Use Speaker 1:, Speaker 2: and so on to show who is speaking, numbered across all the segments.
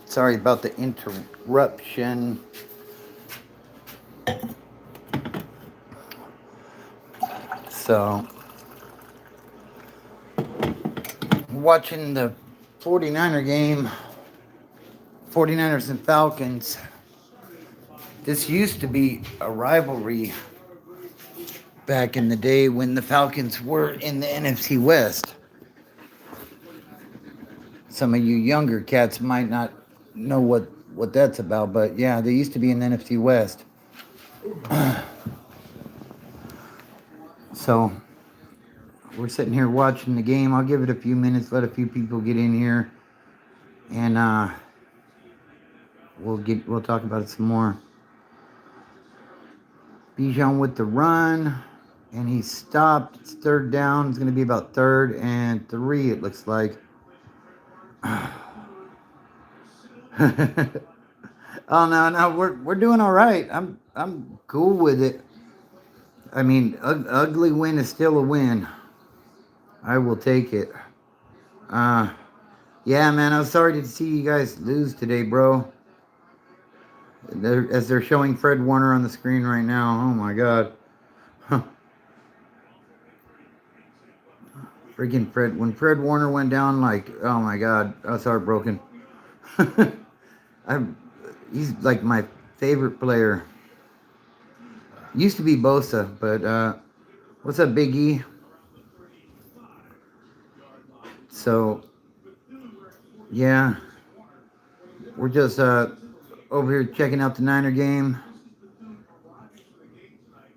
Speaker 1: Sorry about the interruption. So, watching the 49er game, 49ers and Falcons. This used to be a rivalry back in the day when the Falcons were in the NFC West. Some of you younger cats might not know what that's about, but yeah, they used to be in the NFC West. So we're sitting here watching the game. I'll give it a few minutes, let a few people get in here, and we'll talk about it some more. Bijan with the run, and he stopped. It's third down. It's going to be about 3rd and 3. It looks like. Oh no, we're doing all right. I'm cool with it. I mean, ugly win is still a win. I will take it. Yeah, man, I was sorry to see you guys lose today, bro. As they're showing Fred Warner on the screen right now. Oh my God. Freaking Fred. When Fred Warner went down, like, oh my God, I was heartbroken. He's like my favorite player. Used to be Bosa, but what's up, Big E? So, yeah, we're just over here checking out the Niner game.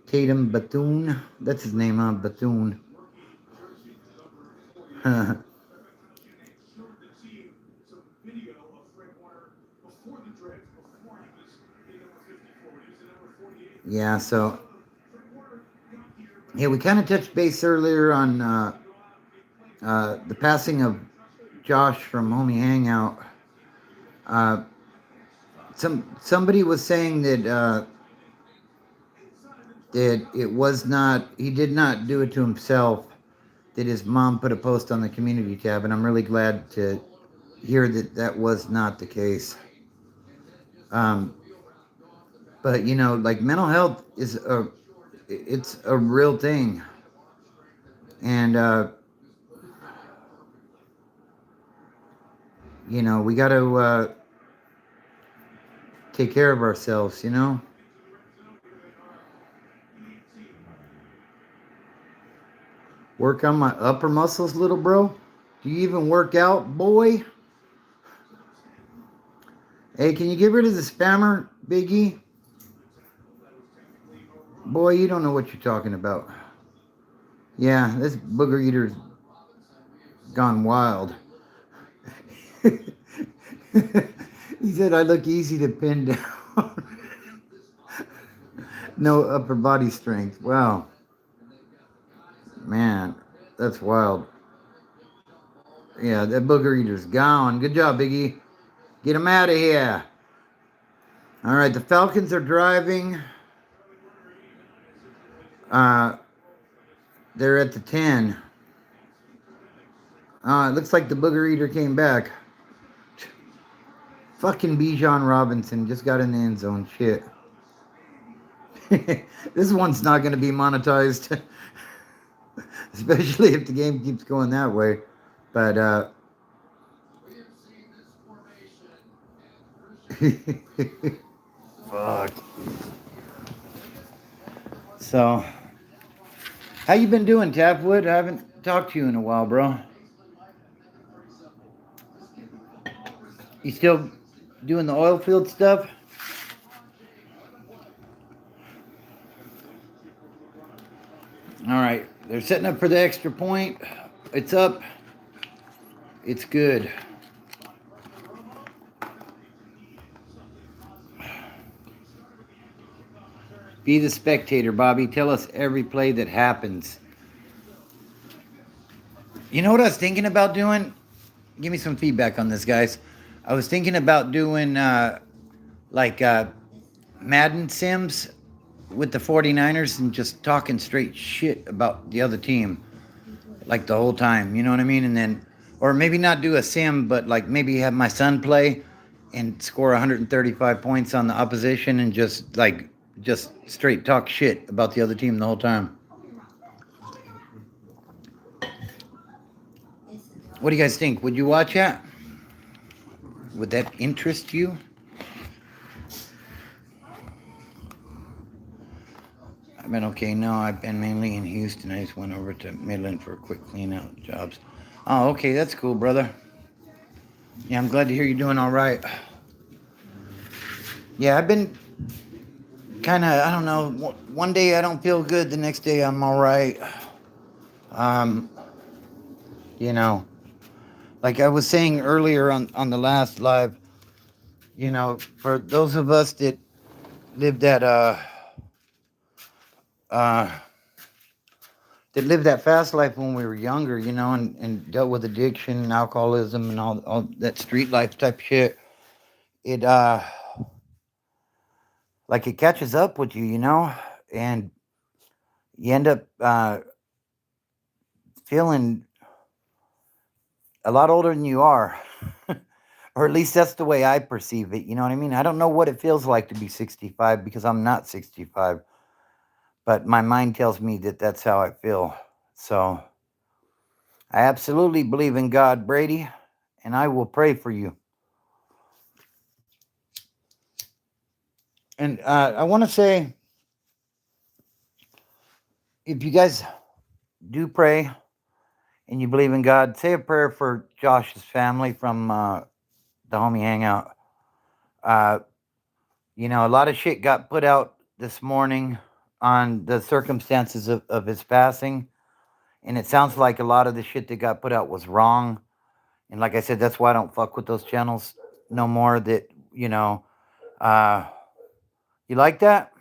Speaker 1: Tatum Bethune, that's his name, huh? Bethune. Yeah, so yeah, we kind of touched base earlier on the passing of Josh from Homie Hangout. Somebody was saying that that it was not, he did not do it to himself. That his mom put a post on the community tab, and I'm really glad to hear that that was not the case. But you know, like mental health it's a real thing, and you know, we got to take care of ourselves, you know. Work on my upper muscles, little bro. Do you even work out, boy? Hey, can you get rid of the spammer, Biggie? Boy, you don't know what you're talking about. Yeah, this booger eater's gone wild. He said I look easy to pin down. No upper body strength. Wow. Man, that's wild. Yeah, that booger eater's gone. Good job, Biggie. Get him out of here. All right, the Falcons are driving. They're at the 10. It looks like the booger eater came back. Fucking Bijan Robinson just got in the end zone. Shit. This one's not going to be monetized. Especially if the game keeps going that way. But, fuck. So, how you been doing, Tapwood? I haven't talked to you in a while, bro. You still doing the oil field stuff? All right, they're setting up for the extra point. It's up. It's good. Be the spectator, Bobby. Tell us every play that happens. You know what I was thinking about doing? Give me some feedback on this, guys. I was thinking about doing Madden Sims with the 49ers and just talking straight shit about the other team like the whole time, you know what I mean? And then, or maybe not do a sim, but like maybe have my son play and score 135 points on the opposition and just straight talk shit about the other team the whole time. What do you guys think? Would you watch that? Would that interest you? I've been okay. No, I've been mainly in Houston. I just went over to Midland for quick clean out jobs. Oh, okay, that's cool, brother. Yeah, I'm glad to hear you're doing all right. Yeah, I've been kind of, I don't know, one day I don't feel good, the next day I'm all right. Um, you know, like I was saying earlier on the last live, for those of us that lived uh, that fast life when we were younger, and dealt with addiction and alcoholism and all that street life type shit, it like it catches up with you, and you end up feeling a lot older than you are. Or at least that's the way I perceive it. You know what I mean? I don't know what it feels like to be 65 because I'm not 65. But my mind tells me that that's how I feel. So I absolutely believe in God, Brady, and I will pray for you. And I want to say, if you guys do pray and you believe in God, say a prayer for Josh's family from the homie hangout. A lot of shit got put out this morning on the circumstances of his passing. And it sounds like a lot of the shit that got put out was wrong. And like I said, that's why I don't fuck with those channels no more. That, you like that?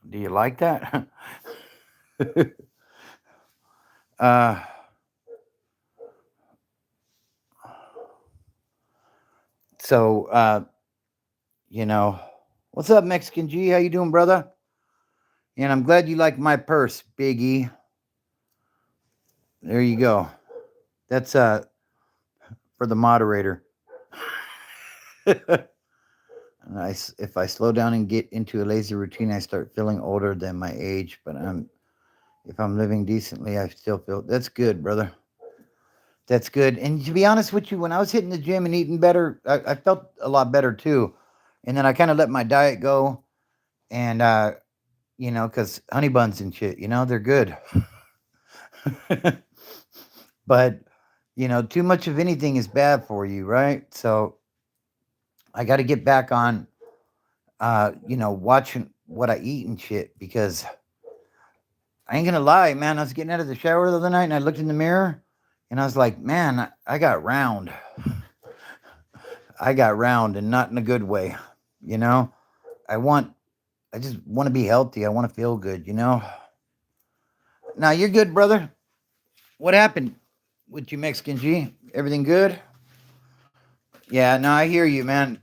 Speaker 1: Do you like that? uh, so, what's up, Mexican G? How you doing, brother? And I'm glad you like my purse, Biggie. There you go. That's for the moderator. If I slow down and get into a lazy routine, I start feeling older than my age. But if I'm living decently, I still feel that's good, brother. That's good. And to be honest with you, when I was hitting the gym and eating better, I felt a lot better too. And then I kind of let my diet go, and because honey buns and shit, they're good. But too much of anything is bad for you, right? So I got to get back on, watching what I eat and shit, because I ain't gonna lie, man. I was getting out of the shower the other night and I looked in the mirror and I was like, man, I got round. I got round, and not in a good way, I just want to be healthy. I want to feel good, Now you're good, brother. What happened with you, Mexican G? Everything good? Yeah, no, I hear you, man.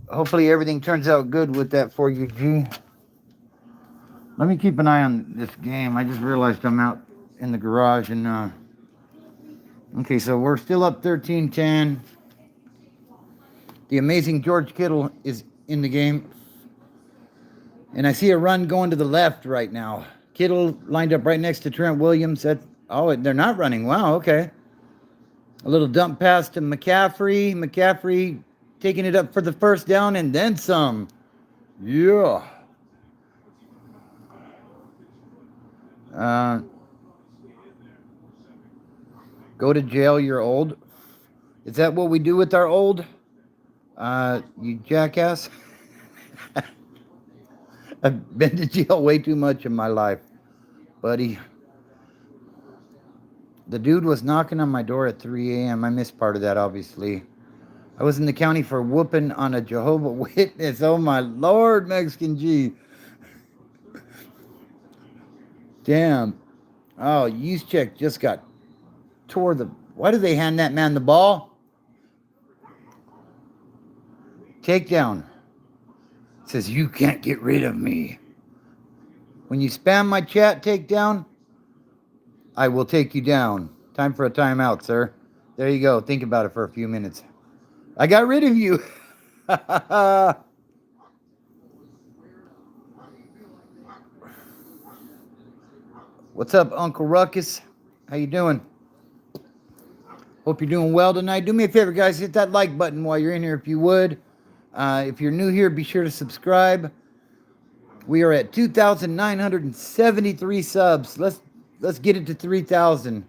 Speaker 1: Hopefully everything turns out good with that for you, G. Let me keep an eye on this game. I just realized I'm out in the garage and okay, so we're still up 13-10. The amazing George Kittle is in the game. And I see a run going to the left right now. Kittle lined up right next to Trent Williams. They're not running. Wow, okay. A little dump pass to McCaffrey. McCaffrey taking it up for the first down and then some. Yeah. Go to jail, you're old. Is that what we do with our old? You jackass. I've been to jail way too much in my life, buddy. The dude was knocking on my door at 3 a.m. I missed part of that, obviously. I was in the county for whooping on a Jehovah Witness. Oh, my Lord, Mexican G. Damn. Oh, Juszczyk just got tore the... Why did they hand that man the ball? Takedown. It says, you can't get rid of me. When you spam my chat, takedown, I will take you down. Time for a timeout, sir. There you go. Think about it for a few minutes. I got rid of you. What's up, Uncle Ruckus? How you doing? Hope you're doing well tonight. Do me a favor, guys. Hit that like button while you're in here if you would. If you're new here, be sure to subscribe. We are at 2,973 subs. Let's get it to 3,000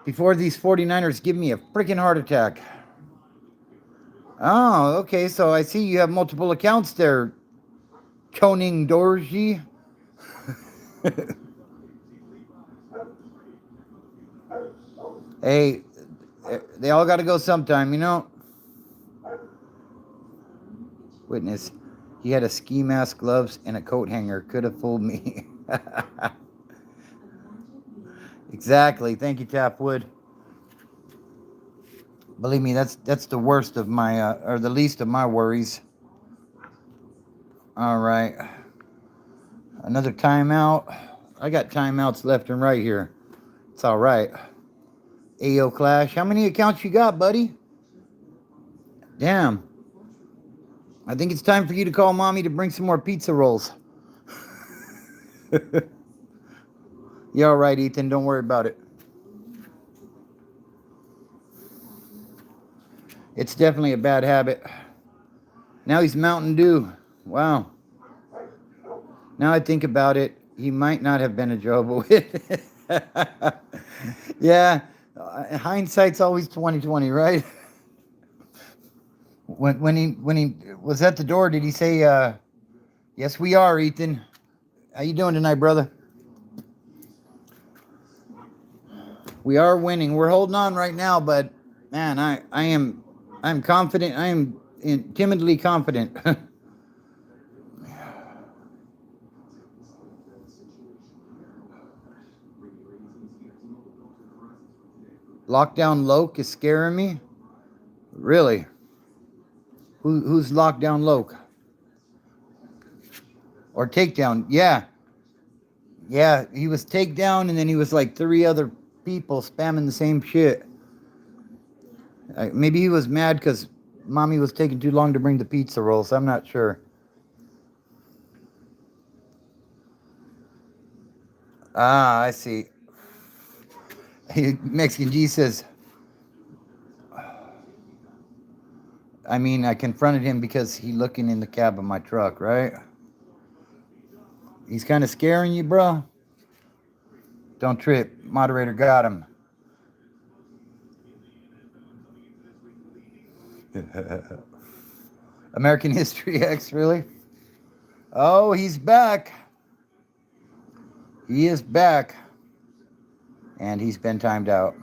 Speaker 1: before these 49ers give me a freaking heart attack. Oh, okay. So I see you have multiple accounts there, Koning Dorji. Hey, they all got to go sometime, you know? Witness, he had a ski mask, gloves, and a coat hanger. Could have fooled me. Exactly. Thank you, Tapwood. Believe me, that's the worst of my, or the least of my worries. All right. Another timeout. I got timeouts left and right here. It's all right. AO Clash. How many accounts you got, buddy? Damn. I think it's time for you to call mommy to bring some more pizza rolls. You're all right, Ethan. Don't worry about it. It's definitely a bad habit. Now he's Mountain Dew. Wow. Now I think about it, he might not have been a Jehovah's Witness. Yeah. Hindsight's always 20/20, right? When he was at the door, did he say, yes, we are, Ethan? How you doing tonight, brother? We are winning. We're holding on right now, but man, I'm confident. I am timidly confident. Lockdown Loke is scaring me. Really? Who's Lockdown Loke? Or Takedown? Yeah. Yeah, he was Takedown, and then he was like 3 other people spamming the same shit. Maybe he was mad because mommy was taking too long to bring the pizza rolls. I'm not sure. Ah, I see. Mexican G says, I mean, I confronted him because he looking in the cab of my truck, right? He's kind of scaring you, bro. Don't trip. Moderator got him. American History X, really? Oh, he's back. He is back. And he's been timed out.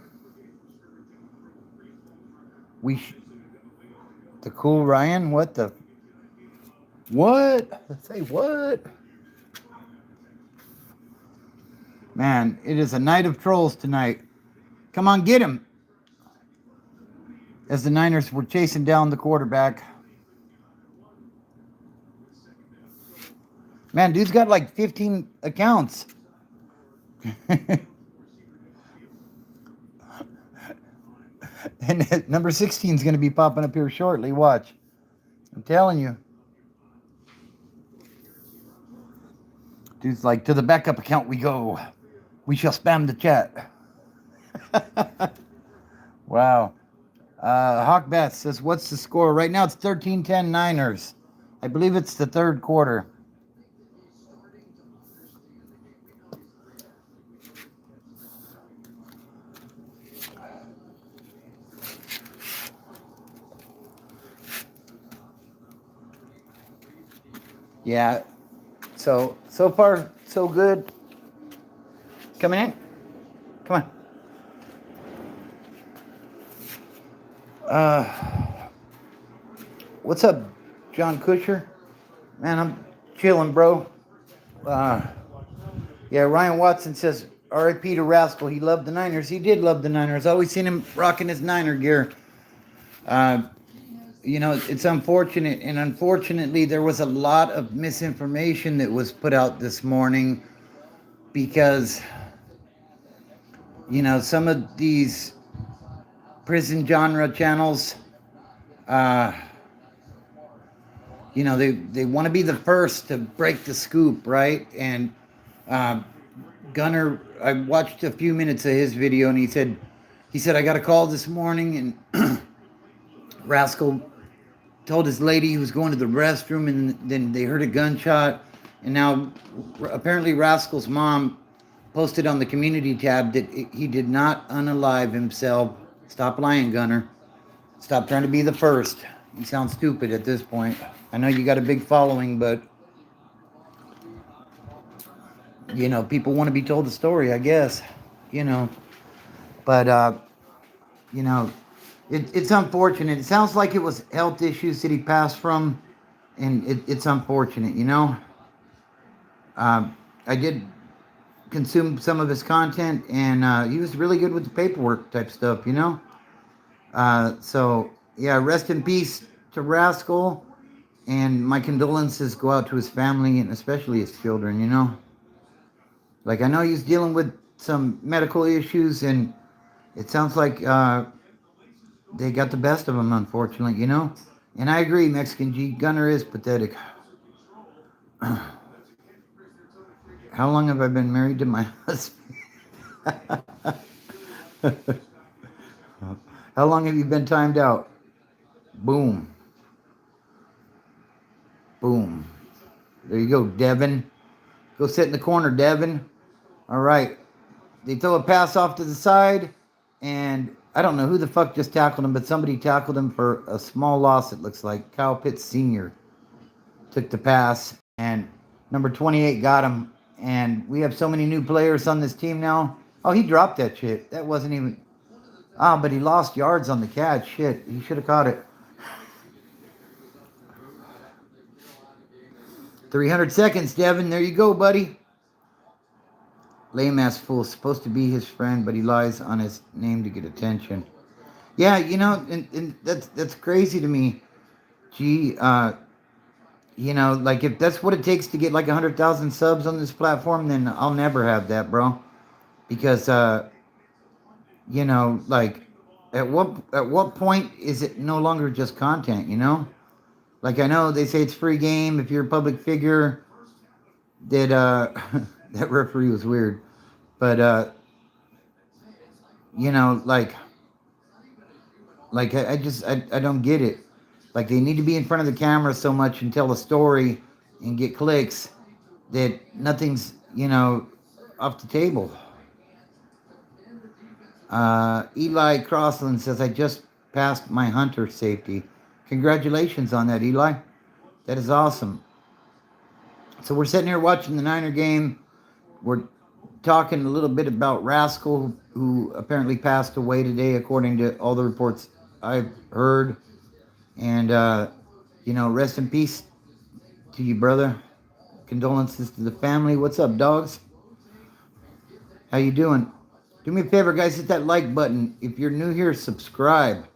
Speaker 1: The cool Ryan? What the? What? Say what? Man, it is a night of trolls tonight. Come on, get him. As the Niners were chasing down the quarterback. Man, dude's got like 15 accounts. And number 16 is going to be popping up here shortly. Watch. I'm telling you. Dude's like, to the backup account we go. We shall spam the chat. Wow. Hawkbath says, what's the score? Right now it's 13-10 Niners. I believe it's the third quarter. Yeah. So far, so good. Coming in? Come on. What's up, John Kusher? Man, I'm chilling, bro. Yeah, Ryan Watson says, R.I.P. to Rascal. He loved the Niners. He did love the Niners. Always seen him rocking his Niner gear. You know, it's unfortunate. And unfortunately, there was a lot of misinformation that was put out this morning because, you know, some of these prison genre channels uh, you know, they want to be the first to break the scoop, right? And uh, Gunner, I watched a few minutes of his video, and he said I got a call this morning, and Rascal told his lady he was going to the restroom, and then they heard a gunshot, and now apparently Rascal's mom posted on the community tab that he did not unalive himself. Stop lying, Gunner. Stop trying to be the first. You sound stupid at this point. I know you got a big following, but you know, people want to be told the story, I guess. You know, but you know, it's unfortunate. It sounds like it was health issues that he passed from, and it's unfortunate. You know, I did consume some of his content, and he was really good with the paperwork type stuff. You know, so yeah, rest in peace to Rascal, and my condolences go out to his family and especially his children. You know, like I know he's dealing with some medical issues, and it sounds like they got the best of him, unfortunately, you know? And I agree, Mexican G. Gunner is pathetic. How long have I been married to my husband? How long have you been timed out? Boom. Boom. There you go, Devin. Go sit in the corner, Devin. All right. They throw a pass off to the side, and I don't know who the fuck just tackled him, but somebody tackled him for a small loss, it looks like. Kyle Pitts Sr. took the pass, and number 28 got him. And we have so many new players on this team now. Oh, he dropped that shit. That wasn't even... Ah, but he lost yards on the catch. Shit, he should have caught it. 300 seconds, Devin. There you go, buddy. Lame ass fool. Supposed to be his friend, but he lies on his name to get attention. Yeah, you know, and that's crazy to me. Gee, you know, like if that's what it takes to get like 100,000 subs on this platform, then I'll never have that, bro. Because, you know, like at what point is it no longer just content? You know, like I know they say it's free game if you're a public figure. That that referee was weird, but you know, like I don't get it. Like they need to be in front of the camera so much and tell a story and get clicks that nothing's, you know, off the table. Eli Crossland says, I just passed my hunter safety. Congratulations on that, Eli. That is awesome. So we're sitting here watching the Niner game. We're talking a little bit about Rascal, who apparently passed away today, according to all the reports I've heard. And, you know, rest in peace to you, brother. Condolences to the family. What's up, dogs? How you doing? Do me a favor, guys. Hit that like button. If you're new here, subscribe.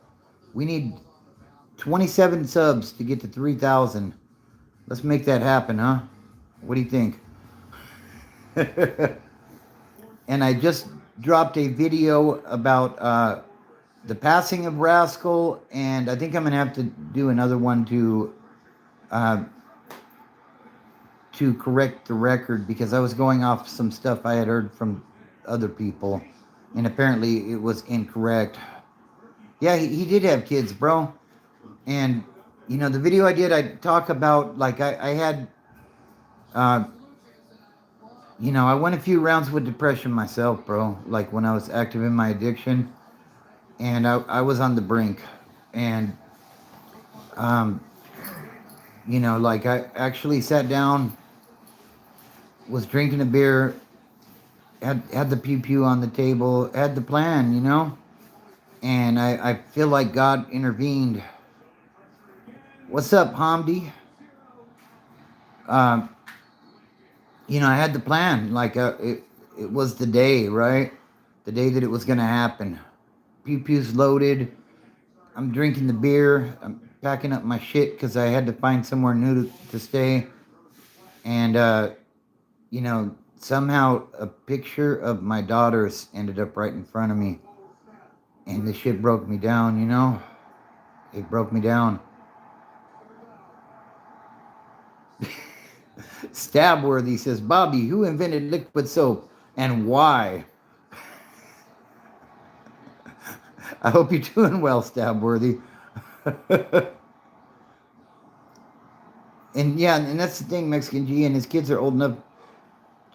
Speaker 1: We need 27 subs to get to 3,000. Let's make that happen, huh? What do you think? And I just dropped a video about the passing of Rascal, and I think I'm gonna have to do another one to correct the record, because I was going off some stuff I had heard from other people, and apparently it was incorrect. Yeah, he did have kids, bro. And you know, the video I did, I talk about like I had you know, I went a few rounds with depression myself, bro, like when I was active in my addiction, and I was on the brink. And you know, like I actually sat down, was drinking a beer, had the pew pew on the table, had the plan, you know, and I feel like God intervened. What's up, Hamdi? You know, I had the plan, like it was the day, right? The day that it was gonna happen. Pew pew's loaded. I'm drinking the beer. I'm packing up my shit because I had to find somewhere new to stay. And you know, somehow a picture of my daughters ended up right in front of me, and the shit broke me down, you know. It broke me down. Stabworthy says, Bobby, who invented liquid soap and why? I hope you're doing well, Stabworthy. And yeah, and that's the thing, Mexican G, and his kids are old enough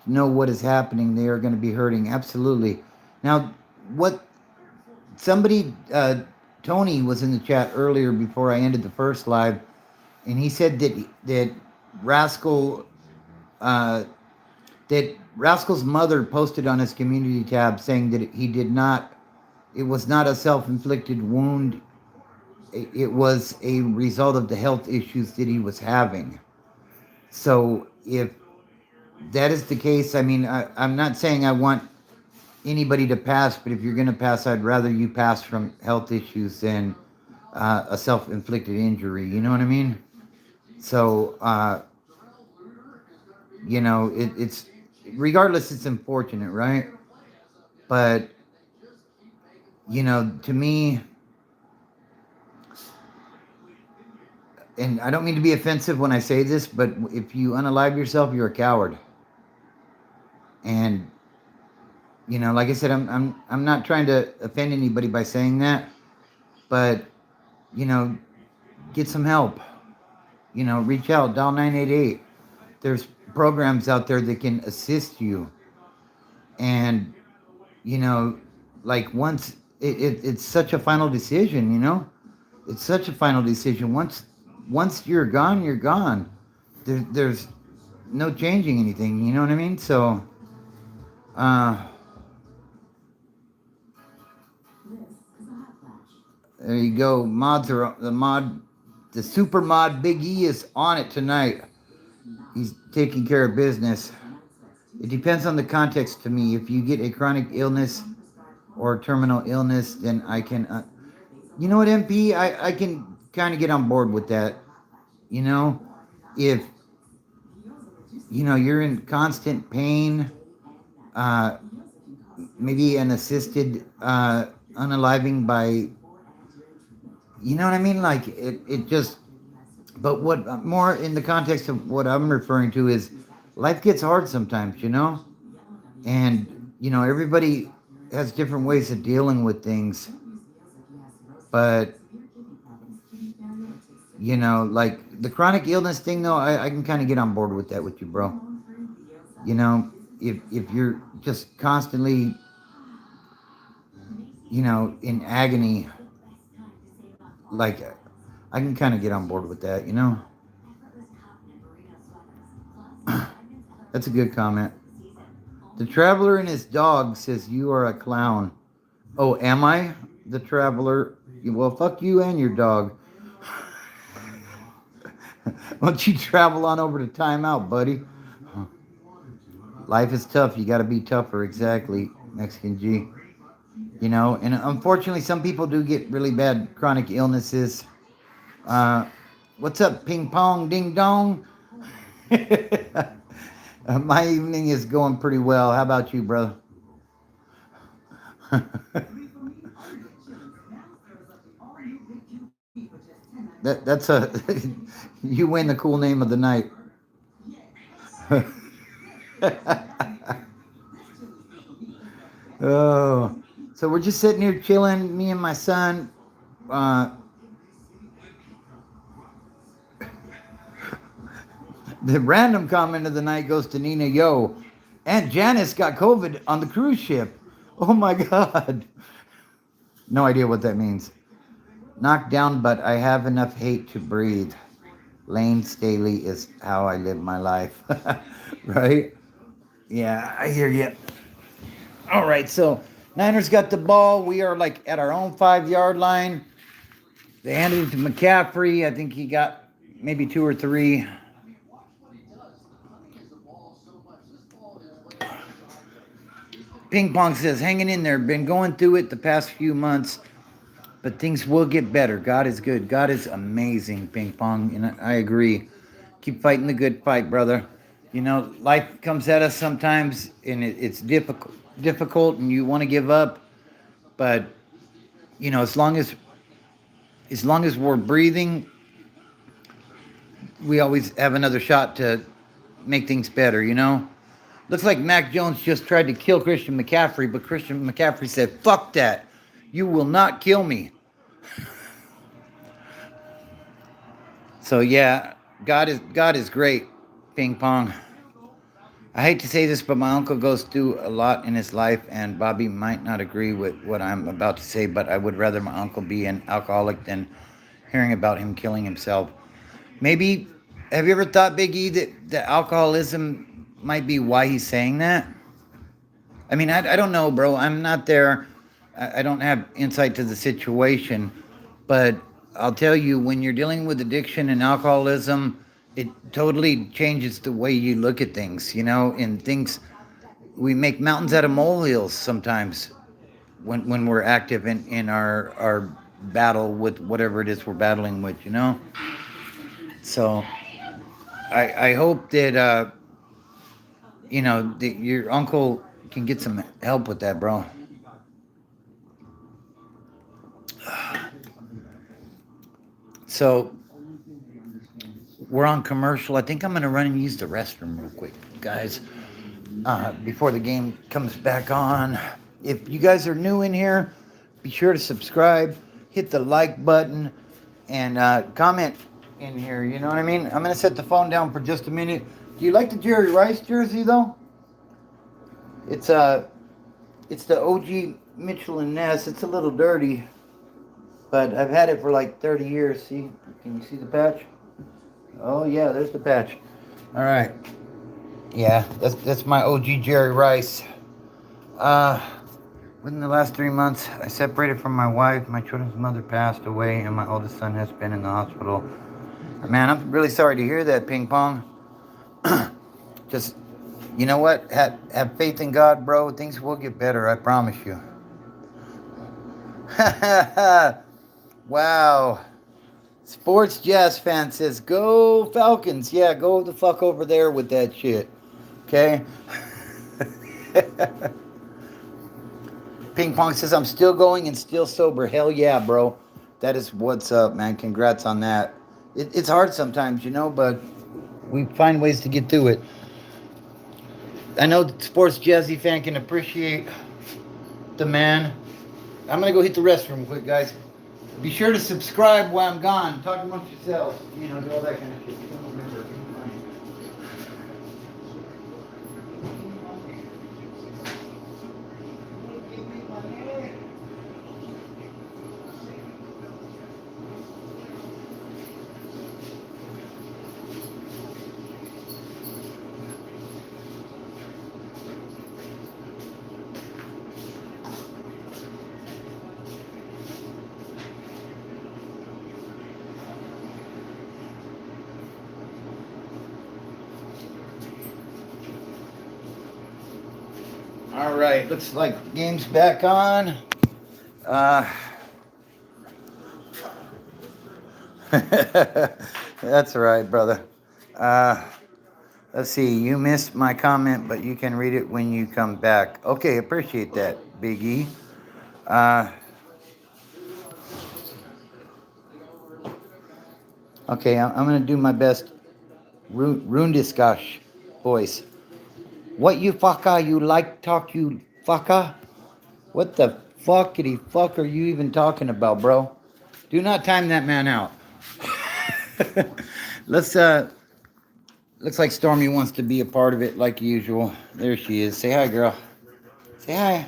Speaker 1: to know what is happening. They are going to be hurting, absolutely. Now, what somebody, Tony was in the chat earlier before I ended the first live, and he said that Rascal, uh, that Rascal's mother posted on his community tab saying that he did not, it was not a self-inflicted wound. It was a result of the health issues that he was having. So if that is the case, I mean, I'm not saying I want anybody to pass, but if you're going to pass, I'd rather you pass from health issues than a self-inflicted injury. You know what I mean? So, you know, it's regardless, it's unfortunate, right? But, you know, to me, and I don't mean to be offensive when I say this, but if you unalive yourself, you're a coward. And, you know, like I said, I'm not trying to offend anybody by saying that, but, you know, get some help. You know, reach out, dial 988. There's programs out there that can assist you. And, you know, like once it's such a final decision, you know? It's such a final decision. Once you're gone, you're gone. There's no changing anything, you know what I mean? So, there you go. The super mod Big E is on it tonight. He's taking care of business. It depends on the context to me. If you get a chronic illness or terminal illness, then I can, you know what, MP? I can kind of get on board with that. You know, if, you know, you're in constant pain, maybe an assisted unaliving by, you know what I mean? Like it just, but what more in the context of what I'm referring to is life gets hard sometimes, you know? And, you know, everybody has different ways of dealing with things. But, you know, like the chronic illness thing, though, I can kind of get on board with that with you, bro. You know, if you're just constantly, you know, in agony, like I can kind of get on board with that, you know? That's a good comment. The Traveler and his dog says you are a clown. Oh, am I the Traveler? Well, fuck you and your dog. Why don't you travel on over to timeout, buddy? Life is tough. You got to be tougher. Exactly, Mexican G. You know, and unfortunately, some people do get really bad chronic illnesses. What's up, ping pong, ding dong? My evening is going pretty well. How about you, brother? That's a you win the cool name of the night. Oh, so we're just sitting here chilling, me and my son. The random comment of the night goes to Nina. Yo, Aunt Janice got COVID on the cruise ship. Oh my God. No idea what that means. Knocked down, but I have enough hate to breathe. Lane Staley is how I live my life. Right? Yeah, I hear you. All right, so Niners got the ball. We are like at our own 5-yard line. They handed it to McCaffrey. I think he got maybe 2 or 3. Ping Pong says, hanging in there. Been going through it the past few months, but things will get better. God is good. God is amazing, Ping Pong. And I agree. Keep fighting the good fight, brother. You know, life comes at us sometimes, and it's difficult, and you want to give up. But, you know, as long as as long as we're breathing, we always have another shot to make things better, you know? Looks like Mac Jones just tried to kill Christian McCaffrey, but Christian McCaffrey said, fuck that. You will not kill me. So yeah, God is great, ping pong. I hate to say this, but my uncle goes through a lot in his life, and Bobby might not agree with what I'm about to say, but I would rather my uncle be an alcoholic than hearing about him killing himself. Maybe, have you ever thought, Big E, that alcoholism might be why he's saying that? I mean, I don't know, bro. I'm not there. I don't have insight to the situation, but I'll tell you, when you're dealing with addiction and alcoholism, it totally changes the way you look at things, you know, and things, we make mountains out of molehills sometimes when we're active in our battle with whatever it is we're battling with, you know? So I hope that, that your uncle can get some help with that, bro. So we're on commercial. I think I'm going to run and use the restroom real quick, guys, before the game comes back on. If you guys are new in here, be sure to subscribe, hit the like button, and comment in here. You know what I mean? I'm going to set the phone down for just a minute. Do you like the Jerry Rice jersey, though? It's the OG Mitchell and Ness. It's a little dirty, but I've had it for like 30 years. See? Can you see the patch? Oh, yeah, there's the patch. All right. Yeah, that's my OG Jerry Rice. Within the last 3 months, I separated from my wife. My children's mother passed away, and my oldest son has been in the hospital. Man, I'm really sorry to hear that, Ping Pong. Just, you know what? Have faith in God, bro. Things will get better, I promise you. Wow. Sports Jazz fan says, go Falcons. Yeah, go the fuck over there with that shit. Okay? Ping Pong says, I'm still going and still sober. Hell yeah, bro. That is what's up, man. Congrats on that. It's hard sometimes, you know, but we find ways to get through it. I know the Sports Jazzy fan can appreciate the man. I'm going to go hit the restroom quick, guys. Be sure to subscribe while I'm gone. Talk amongst yourselves. You know, do all that kind of shit. All right, looks like game's back on. That's all right, brother. Let's see. You missed my comment, but you can read it when you come back. Okay, appreciate that, Big E. Okay, I'm gonna do my best. Rundiskash voice. What you fucker? You like talk? You fucker? What the fuckity fuck are you even talking about, bro? Do not time that man out. Let's looks like Stormy wants to be a part of it like usual. There she is. Say hi, girl. Say hi.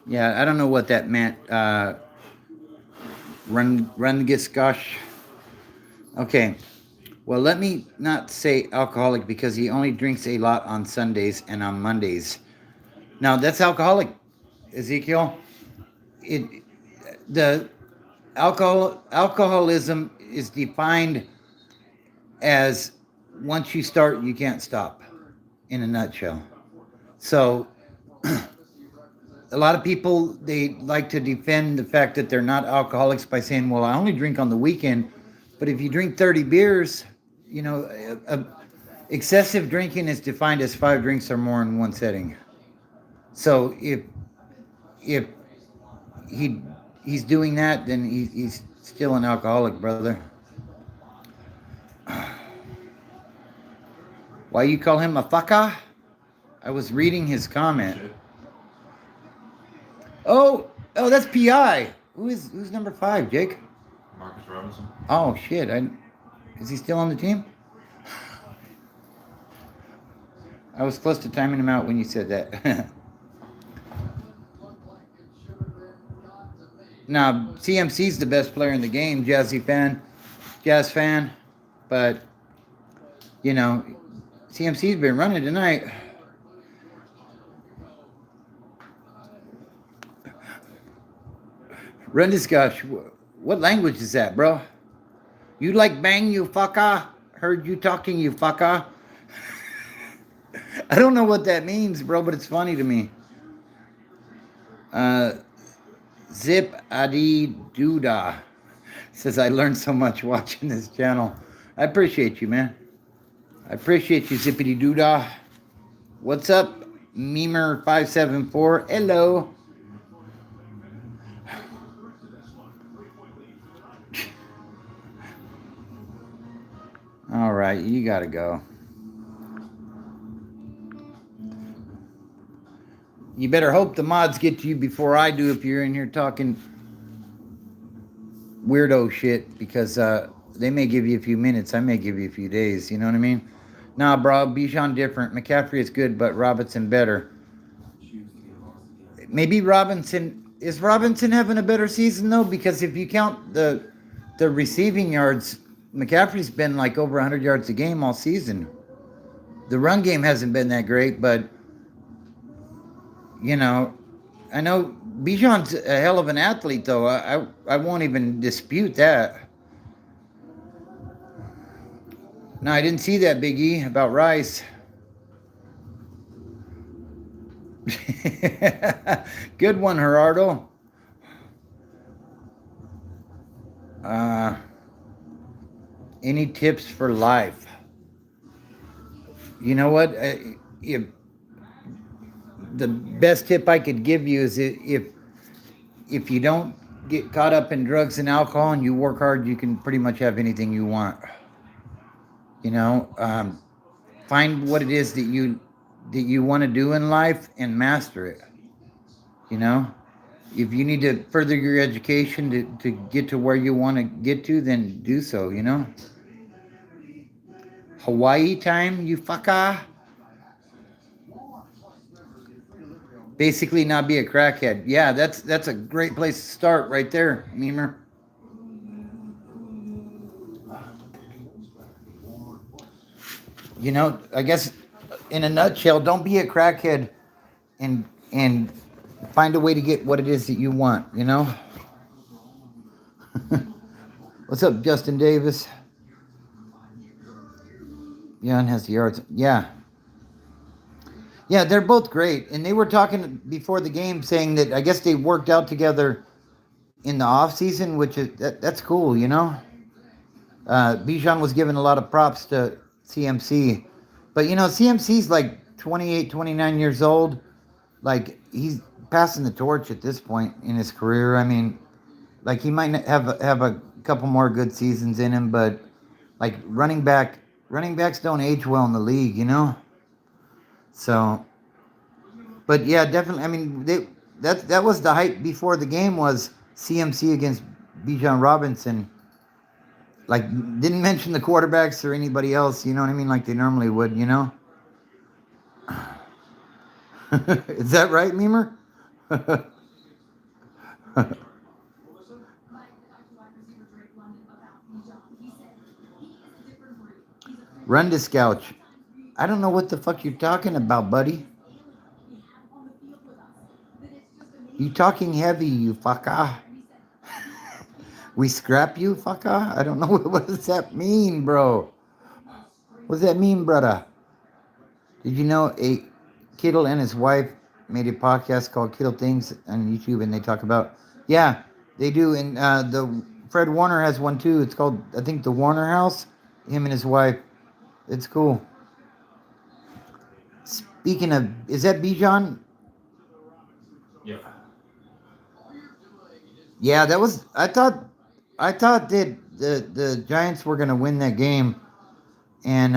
Speaker 1: Yeah, I don't know what that meant. Run the Giskosh. Okay. Well, let me not say alcoholic because he only drinks a lot on Sundays and on Mondays. Now that's alcoholic, Ezekiel. The alcoholism is defined as once you start, you can't stop. In a nutshell. So a lot of people, they like to defend the fact that they're not alcoholics by saying, well, I only drink on the weekend. But if you drink 30 beers, you know, excessive drinking is defined as 5 drinks or more in one setting. So if he's doing that, then he's still an alcoholic, brother. Why you call him a fucker? I was reading his comment. Oh, that's PI. Who's number 5, Jake?
Speaker 2: Marcus Robinson.
Speaker 1: Oh shit! Is he still on the team? I was close to timing him out when you said that. Now, CMC's the best player in the game, Jazz fan. But, you know, CMC's been running tonight. Rendisgosh, what language is that, bro? You like bang, you fucker? Heard you talking, you fucker? I don't know what that means, bro, but it's funny to me. Zip Adi Duda says, I learned so much watching this channel. I appreciate you, man. I appreciate you, Zippity Duda. What's up, Memer574? Hello. All right, you gotta go. You better hope the mods get to you before I do if you're in here talking weirdo shit, because they may give you a few minutes. I may give you a few days. You know what I mean? Nah, bro, Bijan different. McCaffrey is good, but Robinson better. Maybe Robinson... Is Robinson having a better season, though? Because if you count the receiving yards, McCaffrey's been like over 100 yards a game all season. The run game hasn't been that great, but... You know, I know Bijan's a hell of an athlete, though. I won't even dispute that. No, I didn't see that, Big E, about Rice. Good one, Gerardo. Any tips for life? You know what? The best tip I could give you is if you don't get caught up in drugs and alcohol and you work hard, you can pretty much have anything you want. You know, find what it is that you want to do in life and master it. You know, if you need to further your education to get to where you want to get to, then do so, you know. Hawaii time, you fucker. Basically not be a crackhead. Yeah, that's a great place to start right there, Memer. You know, I guess in a nutshell, don't be a crackhead and find a way to get what it is that you want, you know? What's up, Justin Davis? Jan has the yards. Yeah. Yeah, they're both great. And they were talking before the game saying that I guess they worked out together in the off season, which is that's cool, you know? Bijan was giving a lot of props to CMC. But, you know, CMC's like 28, 29 years old. Like, he's passing the torch at this point in his career. I mean, like, he might have a couple more good seasons in him, but, like, running backs don't age well in the league, you know? So, but, yeah, definitely. I mean, that was the hype before the game was CMC against Bijan Robinson. Like, didn't mention the quarterbacks or anybody else, you know what I mean? Like they normally would, you know? Is that right, Memer? Run to Scouch. I don't know what the fuck you're talking about, buddy. You talking heavy, you fucker. We scrap you, fucker? I don't know. What does that mean, bro? What does that mean, brother? Did you know a Kittle and his wife made a podcast called Kittle Things on YouTube, and they talk about... Yeah, they do. And the Fred Warner has one, too. It's called, I think, The Warner House. Him and his wife. It's cool. Speaking of... Is that Bijan?
Speaker 2: Yeah.
Speaker 1: Yeah, that was. I thought that the Giants were gonna win that game, and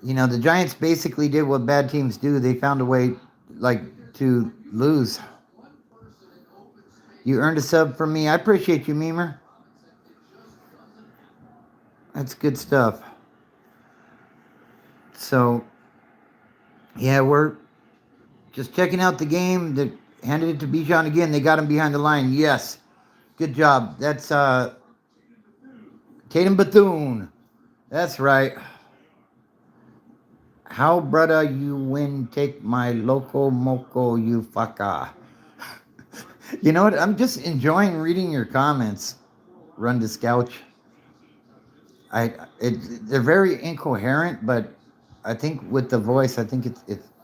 Speaker 1: the Giants basically did what bad teams do. They found a way, like, to lose. You earned a sub from me. I appreciate you, Memer. That's good stuff. So, yeah, we're just checking out the game. They handed it to Bijan again. They got him behind the line. Yes. Good job. That's Tatum Bethune. That's right. How brother you win take my loco moco you fucker. You know what? I'm just enjoying reading your comments. Run to Scouch. They're very incoherent, but I think with the voice, I think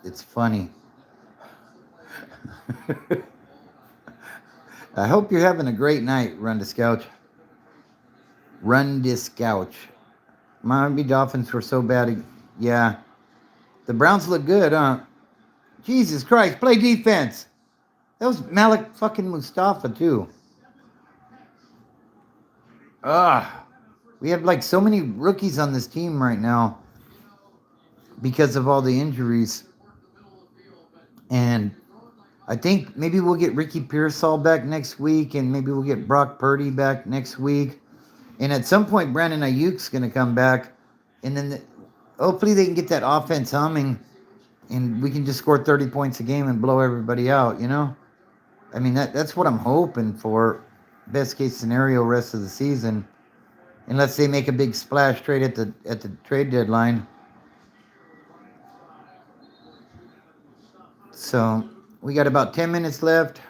Speaker 1: it's funny. I hope you're having a great night, Run to Scouch. Run to Scouch. Miami Dolphins were so bad. Yeah. The Browns look good, huh? Jesus Christ, play defense. That was Malik fucking Mustafa, too. Ugh. We have like so many rookies on this team right now because of all the injuries. And I think maybe we'll get Ricky Pearsall back next week, and maybe we'll get Brock Purdy back next week. And at some point, Brandon Ayuk's going to come back. And then hopefully they can get that offense humming, and we can just score 30 points a game and blow everybody out, you know? I mean, that's what I'm hoping for. Best case scenario rest of the season. Unless they make a big splash trade at the trade deadline. So we got about 10 minutes left.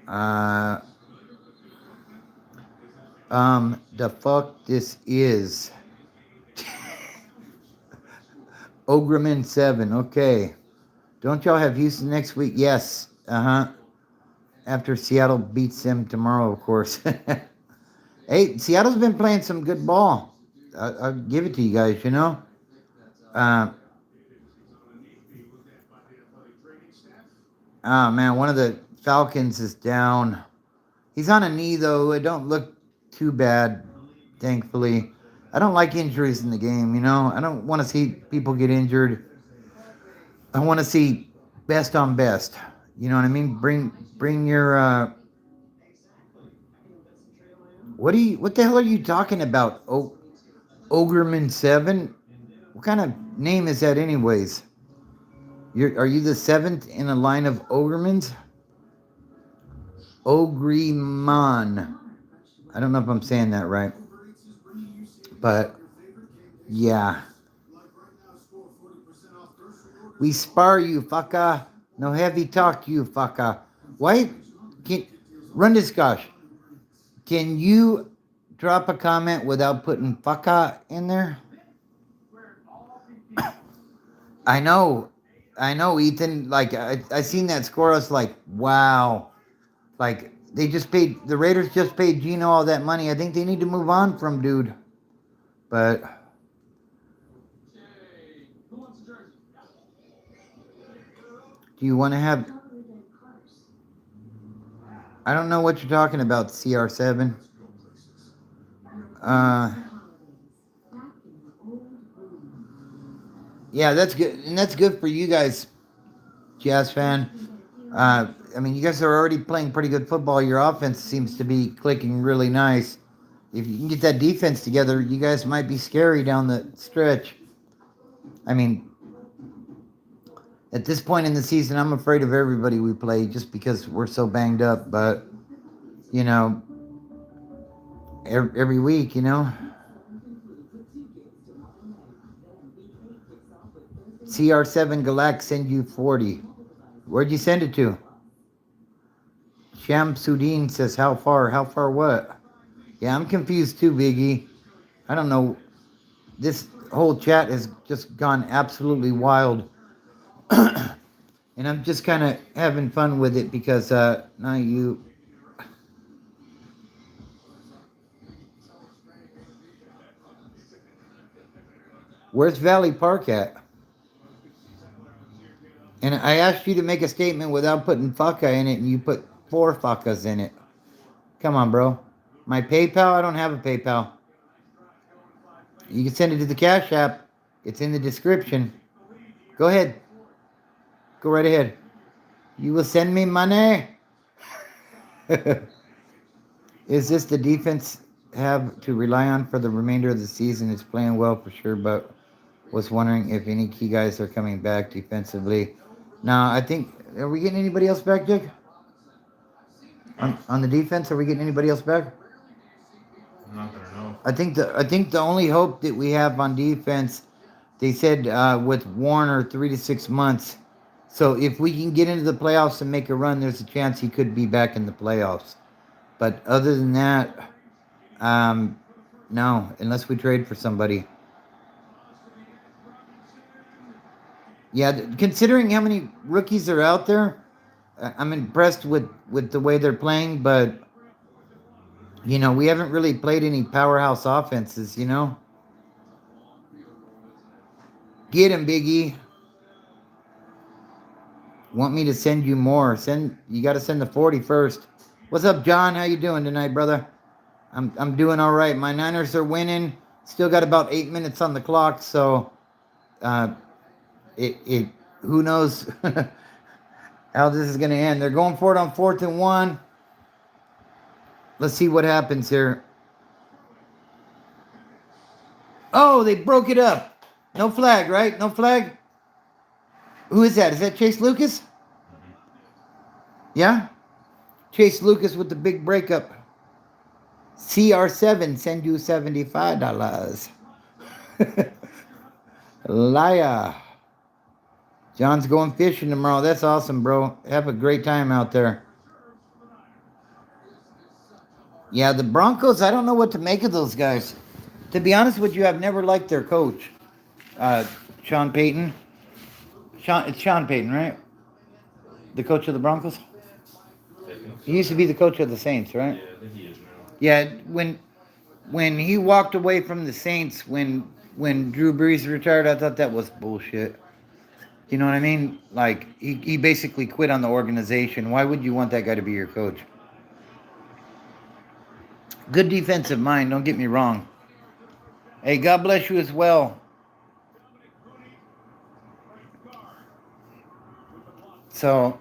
Speaker 1: The fuck this is Ogreman 7. Okay. Don't y'all have Houston next week? Yes. After Seattle beats them tomorrow, of course. Hey, Seattle's been playing some good ball. I'll give it to you guys, you know. Oh, man, one of the Falcons is down. He's on a knee, though. It don't look too bad, thankfully. I don't like injuries in the game, you know. I don't want to see people get injured. I want to see best on best. You know what I mean? Bring your what the hell are you talking about? Ogreman 7? What kind of name is that anyways? Are you the 7th in a line of Ogremans? Ogreman. I don't know if I'm saying that right. But yeah. We spar you, fucker. No heavy talk, you fucker. Why? Run this gosh. Can you drop a comment without putting fucker in there? I know, Ethan. Like I seen that score. I was like, wow. Like the Raiders just paid Gino all that money. I think they need to move on from dude. But do you want to have? I don't know what you're talking about, CR7. Yeah, that's good, and that's good for you guys, Jazz fan. I mean, you guys are already playing pretty good football. Your offense seems to be clicking really nice. If you can get that defense together, you guys might be scary down the stretch. I mean, at this point in the season, I'm afraid of everybody we play just because we're so banged up. But, you know, every week, you know. CR7 Galax send you 40. Where'd you send it to? Shamsuddin says, how far? How far what? Yeah, I'm confused too, Biggie. I don't know. This whole chat has just gone absolutely wild. And I'm just kind of having fun with it because now you... Where's Valley Park at? And I asked you to make a statement without putting fucka in it, and you put 4 fuckas in it. Come on, bro. My PayPal, I don't have a PayPal. You can send it to the Cash App. It's in the description. Go ahead. Go right ahead. You will send me money. Is this the defense have to rely on for the remainder of the season? It's playing well for sure, but was wondering if any key guys are coming back defensively. Now, I think, are we getting anybody else back, Dick? On the defense, are we getting anybody else back?
Speaker 2: I'm not gonna know.
Speaker 1: I think the only hope that we have on defense, they said with Warner 3 to 6 months. So if we can get into the playoffs and make a run, there's a chance he could be back in the playoffs. But other than that, no, unless we trade for somebody. Yeah, considering how many rookies are out there, I'm impressed with the way they're playing, but you know, we haven't really played any powerhouse offenses, you know? Get him, Big E. Want me to send you more? You got to send the 40 first. What's up, John? How you doing tonight, brother? I'm doing all right. My Niners are winning. Still got about 8 minutes on the clock, so who knows how this is going to end. They're going for it on 4th and 1. Let's see what happens here. Oh, they broke it up. No flag, right? No flag? Who is that? Is that Chase Lucas? Yeah? Chase Lucas with the big breakup. CR7 send you $75. Liar. John's going fishing tomorrow. That's awesome, bro. Have a great time out there. Yeah, the Broncos, I don't know what to make of those guys. To be honest with you, I've never liked their coach, Sean Payton. It's Sean Payton, right? The coach of the Broncos? He used to be the coach of the Saints, right?
Speaker 2: Yeah, I think he is now.
Speaker 1: Yeah, when he walked away from the Saints when Drew Brees retired, I thought that was bullshit. You know what I mean? Like, he basically quit on the organization. Why would you want that guy to be your coach? Good defensive mind, don't get me wrong. Hey, God bless you as well. So,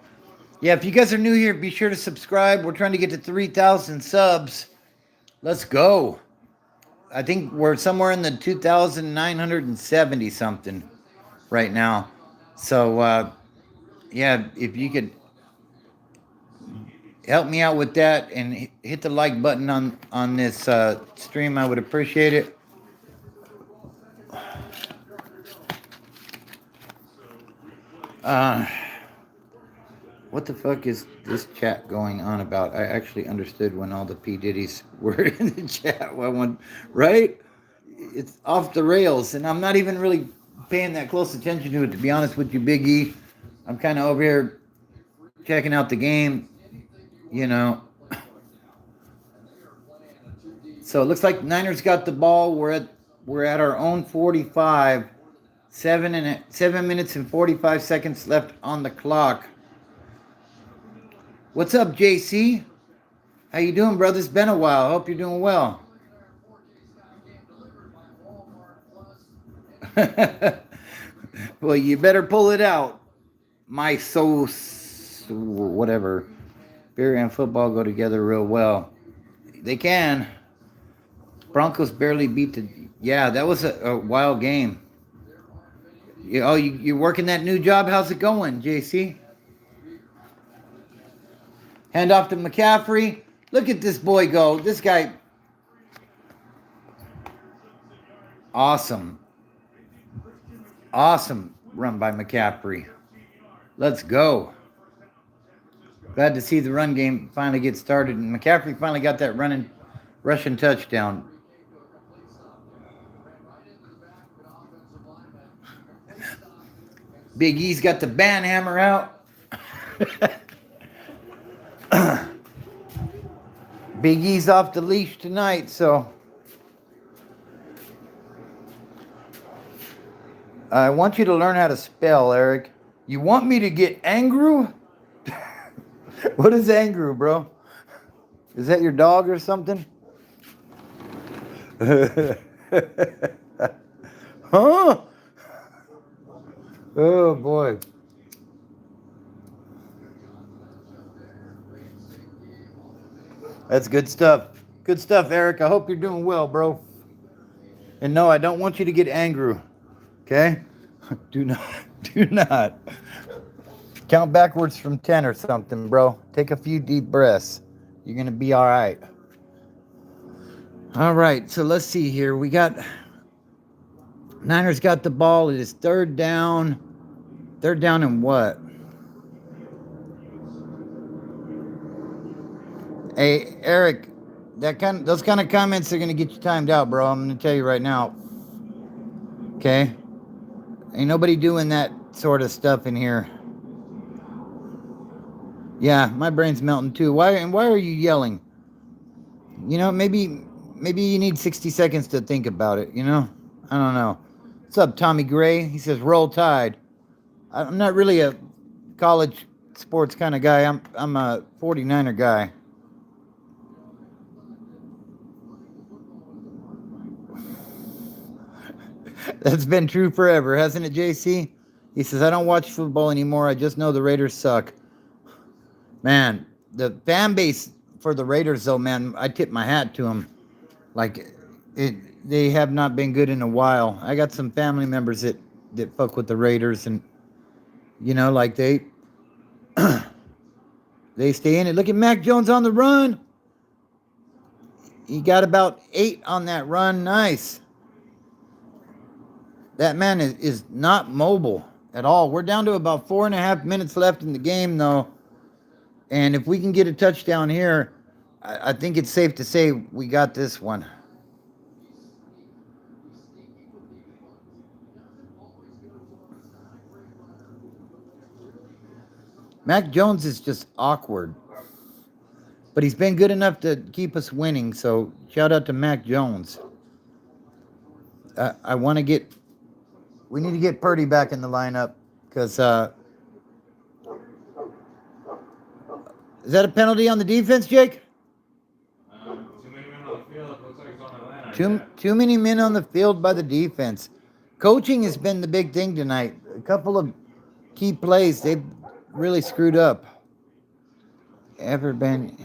Speaker 1: yeah, if you guys are new here, be sure to subscribe. We're trying to get to 3,000 subs. Let's go. I think we're somewhere in the 2,970 something right now. So, yeah, if you could help me out with that and hit the like button on this stream, I would appreciate it. What the fuck is this chat going on about? I actually understood when all the P. Diddy's were in the chat. Right? It's off the rails, and I'm not even really paying that close attention to it, to be honest with you, Big E. I'm kind of over here checking out the game, you know. So it looks like Niners got the ball. We're at our own 45. 7 minutes and 45 seconds left on the clock. What's up, JC? How you doing, brother? It's been a while. Hope you're doing well. Well, you better pull it out. My soul, whatever. Beer and football go together real well. They can. Broncos barely beat the... Yeah, that was a wild game. You're working that new job? How's it going, JC? Hand off to McCaffrey. Look at this boy go. This guy. Awesome. Awesome run by McCaffrey. Let's go. Glad to see the run game finally get started. And McCaffrey finally got that rushing touchdown. Big E's got the band hammer out. Big E's off the leash tonight, so I want you to learn how to spell, Eric. You want me to get angry? What is angry, bro? Is that your dog or something? Huh? Oh boy. That's good stuff. Good stuff, Eric. I hope you're doing well, bro. And no, I don't want you to get angry. Okay? Do not. Do not. Count backwards from 10 or something, bro. Take a few deep breaths. You're going to be all right. All right, so let's see here. We got Niners got the ball. It is third down. Third down and what? Hey, Eric, those kind of comments are going to get you timed out, bro. I'm going to tell you right now. Okay? Ain't nobody doing that sort of stuff in here. Yeah, my brain's melting too. Why are you yelling? You know, maybe you need 60 seconds to think about it, you know? I don't know. What's up, Tommy Gray? He says, roll tide. I'm not really a college sports kind of guy. I'm a 49er guy. That's been true forever, hasn't it, JC? He says, I don't watch football anymore. I just know the Raiders suck. Man, the fan base for the Raiders, though, man, I tip my hat to them. Like, they have not been good in a while. I got some family members that fuck with the Raiders, and, you know, like they stay in it. Look at Mac Jones on the run. He got about 8 on that run. Nice. That man is not mobile at all. We're down to about 4.5 minutes left in the game, though. And if we can get a touchdown here, I think it's safe to say we got this one. Mac Jones is just awkward. But he's been good enough to keep us winning, so shout out to Mac Jones. We need to get Purdy back in the lineup, because is that a penalty on the defense, Jake?
Speaker 2: Too many men on the field. Looks like it's on Atlanta.
Speaker 1: Too many men on the field by the defense. Coaching has been the big thing tonight. A couple of key plays they've really screwed up. Ever been?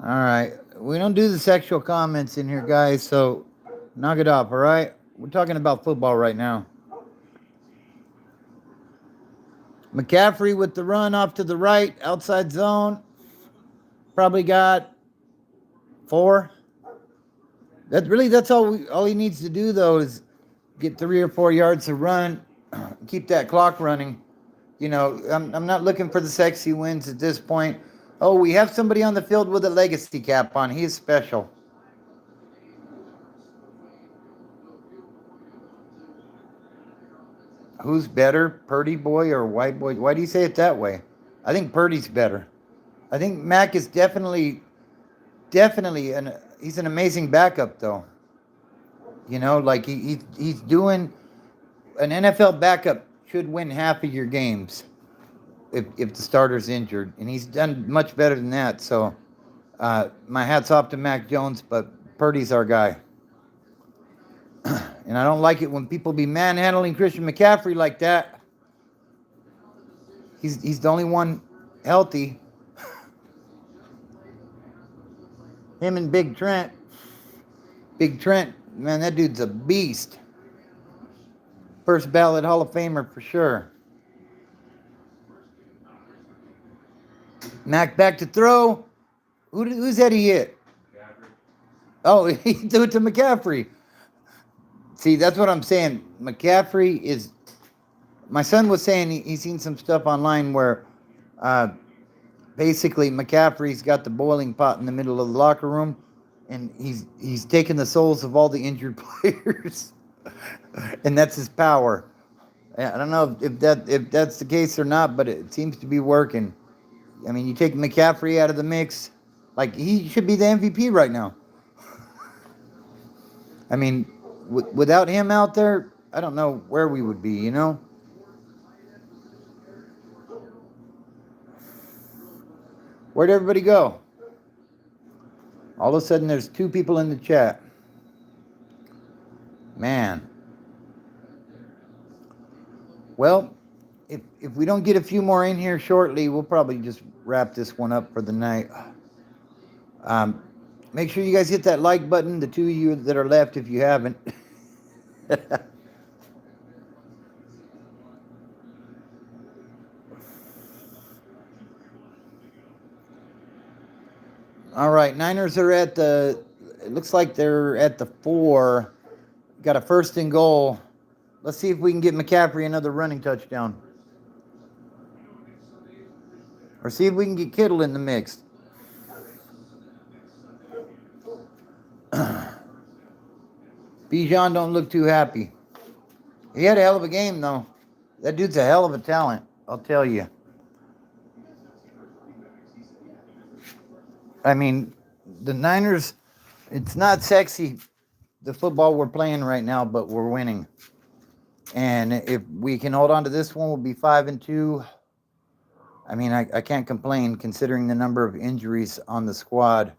Speaker 1: All right. We don't do the sexual comments in here, guys, so knock it off, all right? We're talking about football right now. McCaffrey with the run off to the right, outside zone. Probably got 4. That's all he needs to do, though, is get 3 or 4 yards to run, keep that clock running. You know, I'm not looking for the sexy wins at this point. Oh, we have somebody on the field with a legacy cap on. He is special. Who's better, Purdy boy or White boy? Why do you say it that way? I think Purdy's better. I think Mac is definitely, he's an amazing backup, though. You know, like he's doing, an NFL backup should win half of your games if the starter's injured, and he's done much better than that. So my hat's off to Mac Jones, but Purdy's our guy. And I don't like it when people be manhandling Christian McCaffrey like that. He's the only one healthy. Him and Big Trent. Big Trent, man, that dude's a beast. First ballot Hall of Famer for sure. Mac back to throw. Who's that he hit?
Speaker 2: McCaffrey.
Speaker 1: Oh, he threw it to McCaffrey. See, that's what I'm saying. McCaffrey is... My son was saying he's seen some stuff online where basically McCaffrey's got the boiling pot in the middle of the locker room, and he's taking the souls of all the injured players. And that's his power. I don't know if that's the case or not, but it seems to be working. I mean, you take McCaffrey out of the mix, like he should be the MVP right now. I mean, without him out there, I don't know where we would be, you know? Where'd everybody go? All of a sudden, there's 2 people in the chat. Man. Well, if we don't get a few more in here shortly, we'll probably just wrap this one up for the night. Make sure you guys hit that like button, the 2 of you that are left if you haven't. All right, Niners are at the, it looks like they're at the 4. Got a 1st and goal. Let's see if we can get McCaffrey another running touchdown. Or see if we can get Kittle in the mix. Bijan don't look too happy. He had a hell of a game, though. That dude's a hell of a talent, I'll tell you. I mean, the Niners, it's not sexy, the football we're playing right now, but we're winning. And if we can hold on to this one, we'll be 5-2. I mean, I can't complain considering the number of injuries on the squad.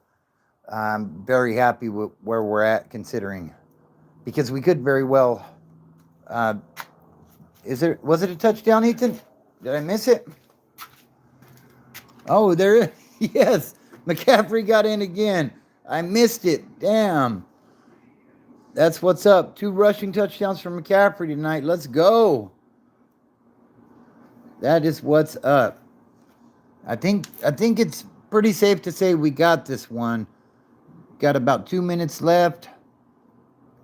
Speaker 1: I'm very happy with where we're at considering. Because we could very well... was it a touchdown, Ethan? Did I miss it? Oh, there is. Yes. McCaffrey got in again. I missed it. Damn. That's what's up. 2 rushing touchdowns from McCaffrey tonight. Let's go. That is what's up. I think it's pretty safe to say we got this one. Got about 2 minutes left.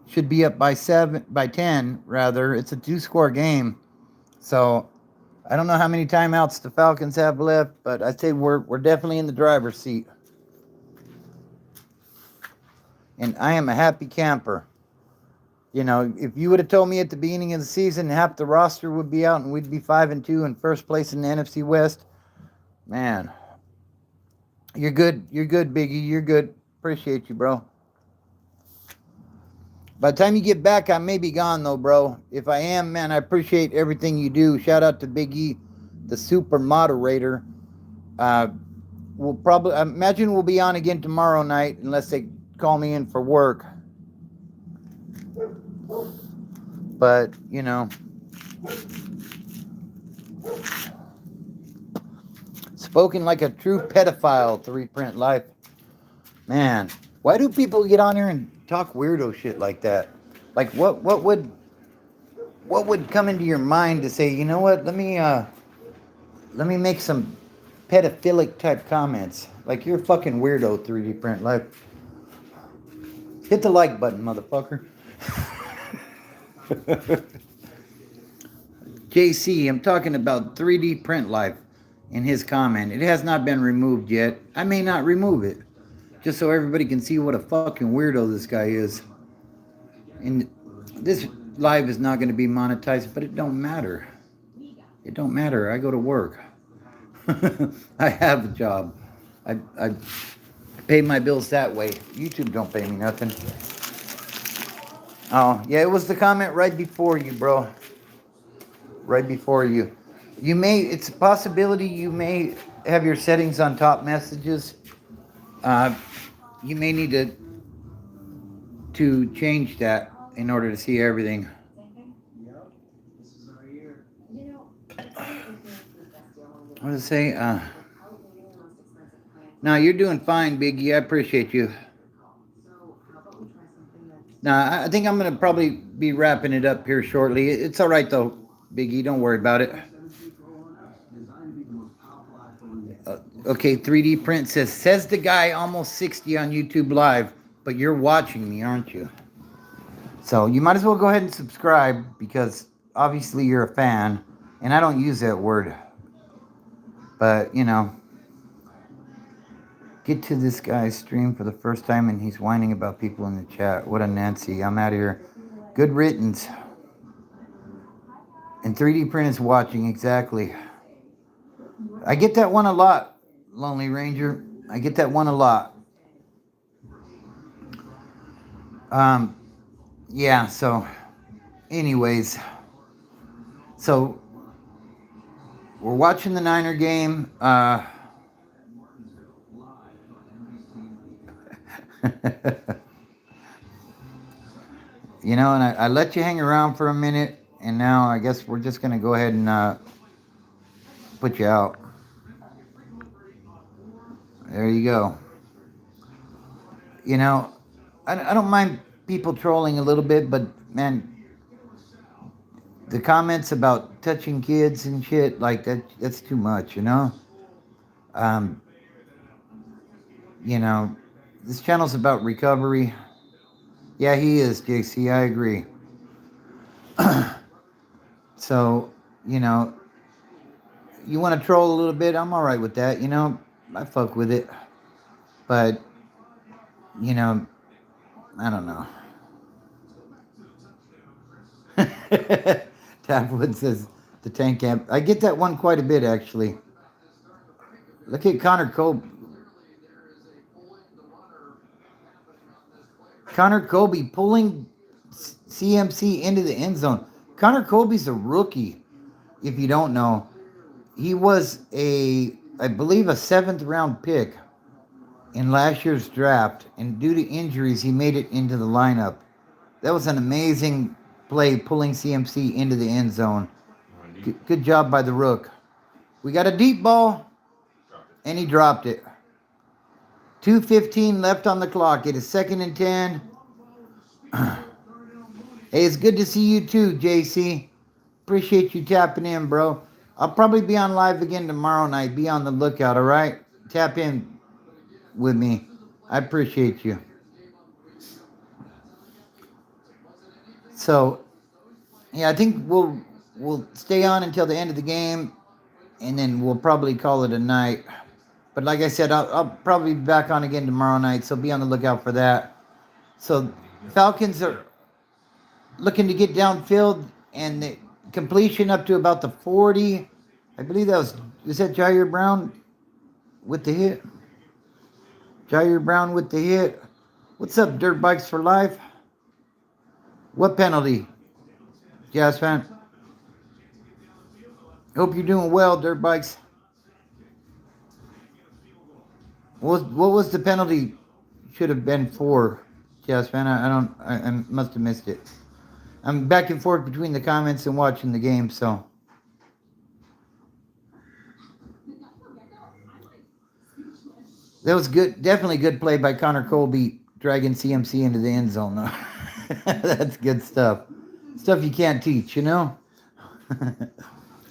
Speaker 1: Should be up by 10 rather. It's a 2-score game. So I don't know how many timeouts the Falcons have left, but I'd say we're definitely in the driver's seat. And I am a happy camper. You know, if you would have told me at the beginning of the season half the roster would be out and we'd be 5-2 in first place in the NFC West, man, you're good. You're good, Biggie. You're good. Appreciate you, bro. By the time you get back, I may be gone, though, bro. If I am, man, I appreciate everything you do. Shout out to Big E, the super moderator. We'll probably, I imagine we'll be on again tomorrow night, unless they call me in for work. But, you know, spoken like a true pedophile, 3Print Life. Man, why do people get on here and talk weirdo shit like that? Like, what would come into your mind to say, you know what? Let me make some pedophilic type comments. Like, you're a fucking weirdo, 3Print Life. Hit the like button, motherfucker. JC, I'm talking about 3Print Life in his comment. It has not been removed yet. I may not remove it. Just so everybody can see what a fucking weirdo this guy is. And this live is not going to be monetized, but it don't matter. It don't matter. I go to work. I have a job. I pay my bills that way. YouTube don't pay me nothing. Oh, yeah, it was the comment right before you, bro. Right before you. You may, it's a possibility you may have your settings on top messages. You may need to change that in order to see everything. What does it say? No, you're doing fine, Biggie. I appreciate you. Now, I think I'm going to probably be wrapping it up here shortly. It's all right, though, Biggie. Don't worry about it. Okay, 3Print says the guy almost 60 on YouTube Live, but you're watching me, aren't you? So you might as well go ahead and subscribe because obviously you're a fan, and I don't use that word. But, you know, get to this guy's stream for the first time and he's whining about people in the chat. What a Nancy. I'm out of here. Good riddance. And 3Print is watching, exactly. I get that one a lot. Lonely Ranger. I get that one a lot. Yeah, so anyways, so we're watching the Niner game. You know, and I let you hang around for a minute, and now I guess we're just going to go ahead and put you out. There you go. You know, I don't mind people trolling a little bit, but man, the comments about touching kids and shit, like that's too much, you know? Um, you know, this channel's about recovery. Yeah, he is, JC, I agree. So, you know, you want to troll a little bit, I'm all right with that, you know? I fuck with it. But, you know, I don't know. Tapwood says the tank camp. I get that one quite a bit, actually. Look at Connor Colby. Connor Colby pulling CMC into the end zone. Connor Colby's a rookie, if you don't know. He was I believe, a 7th round pick in last year's draft, and due to injuries, he made it into the lineup. That was an amazing play, pulling CMC into the end zone. Good job by the rook. We got a deep ball, and he dropped it. 2:15 left on the clock. It is 2nd and 10. Hey, it's good to see you too, JC. Appreciate you tapping in, bro. I'll probably be on live again tomorrow night. Be on the lookout, all right? Tap in with me. I appreciate you. So, yeah, I think we'll stay on until the end of the game, and then we'll probably call it a night. But like I said, I'll probably be back on again tomorrow night, so be on the lookout for that. So, Falcons are looking to get downfield, and the completion up to about the 40. I believe was that Jair Brown with the hit? Jair Brown with the hit. What's up, Dirt Bikes for Life? What penalty? Jazz fan. Hope you're doing well, Dirt Bikes. What was the penalty? Should have been for Jazz fan. I must have missed it. I'm back and forth between the comments and watching the game, so. That was good. Definitely good play by Connor Colby, dragging CMC into the end zone. That's good stuff. Stuff you can't teach, you know?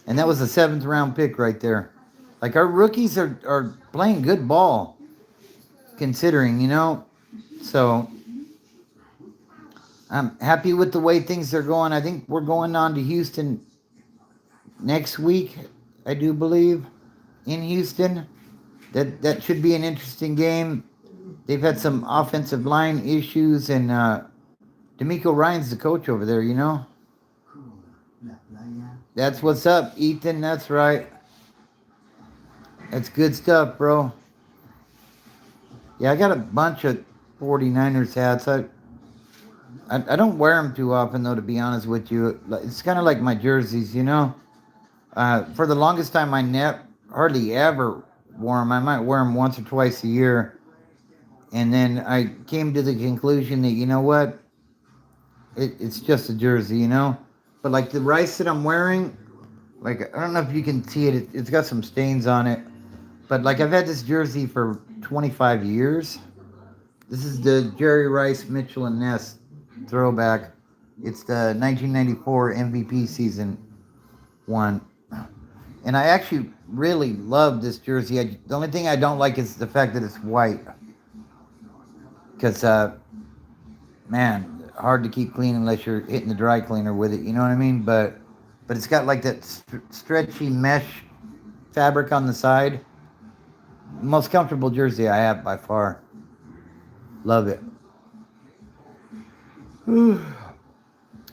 Speaker 1: And that was a 7th round pick right there. Like, our rookies are playing good ball, considering, you know? So, I'm happy with the way things are going. I think we're going on to Houston next week, I do believe, in Houston. That should be an interesting game. They've had some offensive line issues, and D'Amico Ryan's the coach over there, you know? That's what's up, Ethan. That's right. That's good stuff, bro. Yeah, I got a bunch of 49ers hats. I don't wear them too often, though, to be honest with you. It's kind of like my jerseys, you know? For the longest time, I hardly ever wore them. I might wear them once or twice a year. And then I came to the conclusion that, you know what? It's just a jersey, you know? But like the Rice that I'm wearing, like, I don't know if you can see it. It's got some stains on it. But like, I've had this jersey for 25 years. This is the Jerry Rice, Mitchell and Ness throwback. It's the 1994 MVP season one. And I actually really love this jersey. The only thing I don't like is the fact that it's white. Because, man, hard to keep clean unless you're hitting the dry cleaner with it. You know what I mean? But it's got like that stretchy mesh fabric on the side. Most comfortable jersey I have by far. Love it.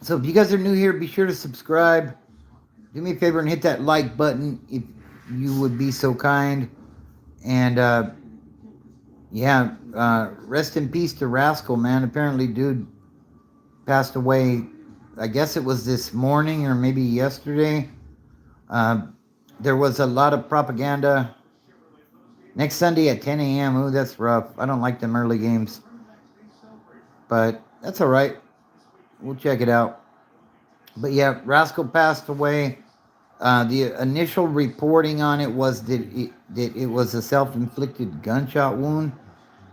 Speaker 1: So if you guys are new here, be sure to subscribe. Do me a favor and hit that like button if you would be so kind. And rest in peace to Rascal, man. Apparently, dude passed away. I guess it was this morning or maybe yesterday. There was a lot of propaganda. Next Sunday at 10 a.m. Ooh, that's rough. I don't like them early games. But that's all right. We'll check it out. But yeah, Rascal passed away. The initial reporting on it was that it was a self-inflicted gunshot wound.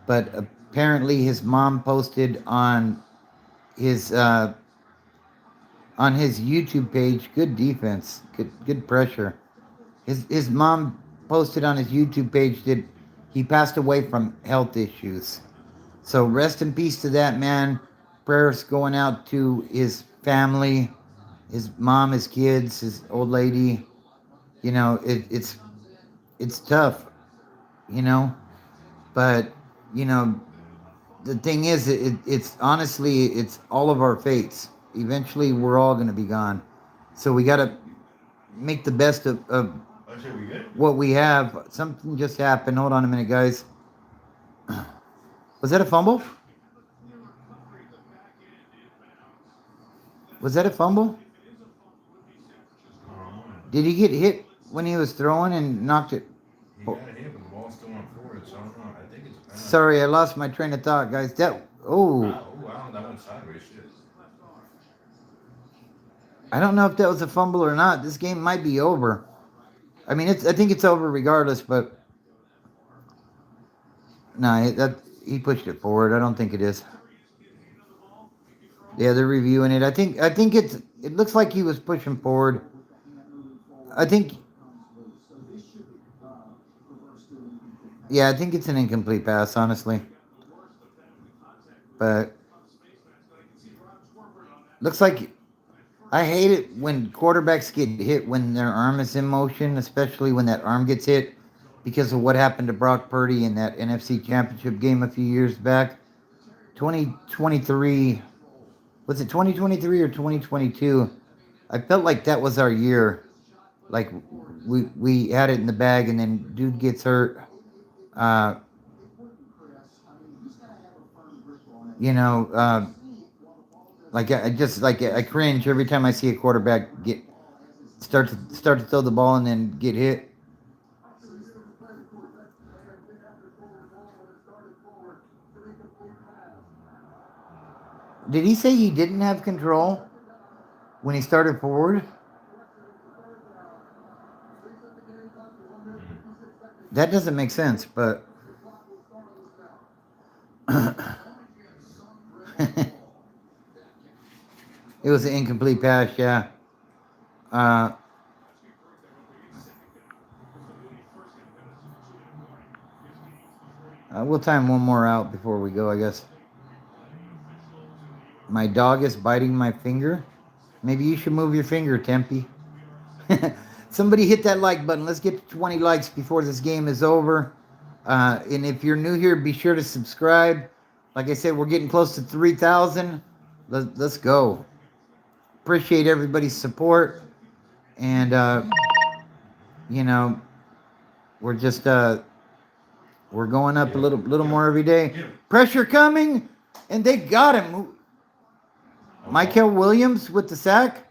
Speaker 1: But apparently his mom posted on his YouTube page, good defense, good pressure. His mom posted on his YouTube page that he passed away from health issues. So rest in peace to that man. Prayers going out to his family, his mom, his kids, his old lady. You know, it's tough, you know. But, you know, the thing is, it's honestly, it's all of our fates. Eventually, we're all going to be gone. So we got to make the best of what we have. Something just happened. Hold on a minute, guys. Was that a fumble? Was that a fumble? Did he get hit when he was throwing and knocked it?
Speaker 2: He got hit, but the ball's still on forward, so I don't know. I think it's a penalty.
Speaker 1: Sorry, I lost my train of thought, guys.
Speaker 2: I don't know. That went sideways. Shit.
Speaker 1: I don't know if that was a fumble or not. This game might be over. I mean, I think it's over regardless, but no, he pushed it forward. I don't think it is. Yeah, they're reviewing it. I think it looks like he was pushing forward. I think it's an incomplete pass, honestly. But looks like I hate it when quarterbacks get hit when their arm is in motion, especially when that arm gets hit because of what happened to Brock Purdy in that NFC Championship game a few years back. 2023, was it 2023 or 2022? I felt like that was our year. Like we had it in the bag, and then dude gets hurt. You know, I cringe every time I see a quarterback start to throw the ball and then get hit. Did he say he didn't have control when he started forward? That doesn't make sense, but it was an incomplete pass, yeah. We'll time one more out before we go, I guess. My dog is biting my finger. Maybe you should move your finger, Tempe. Somebody hit that like button. Let's get to 20 likes before this game is over. And if you're new here, be sure to subscribe. Like I said, we're getting close to 3,000. Let's go. Appreciate everybody's support. And, you know, we're just, we're going up a little more every day. Pressure coming, and they got him. Michael Williams with the sack.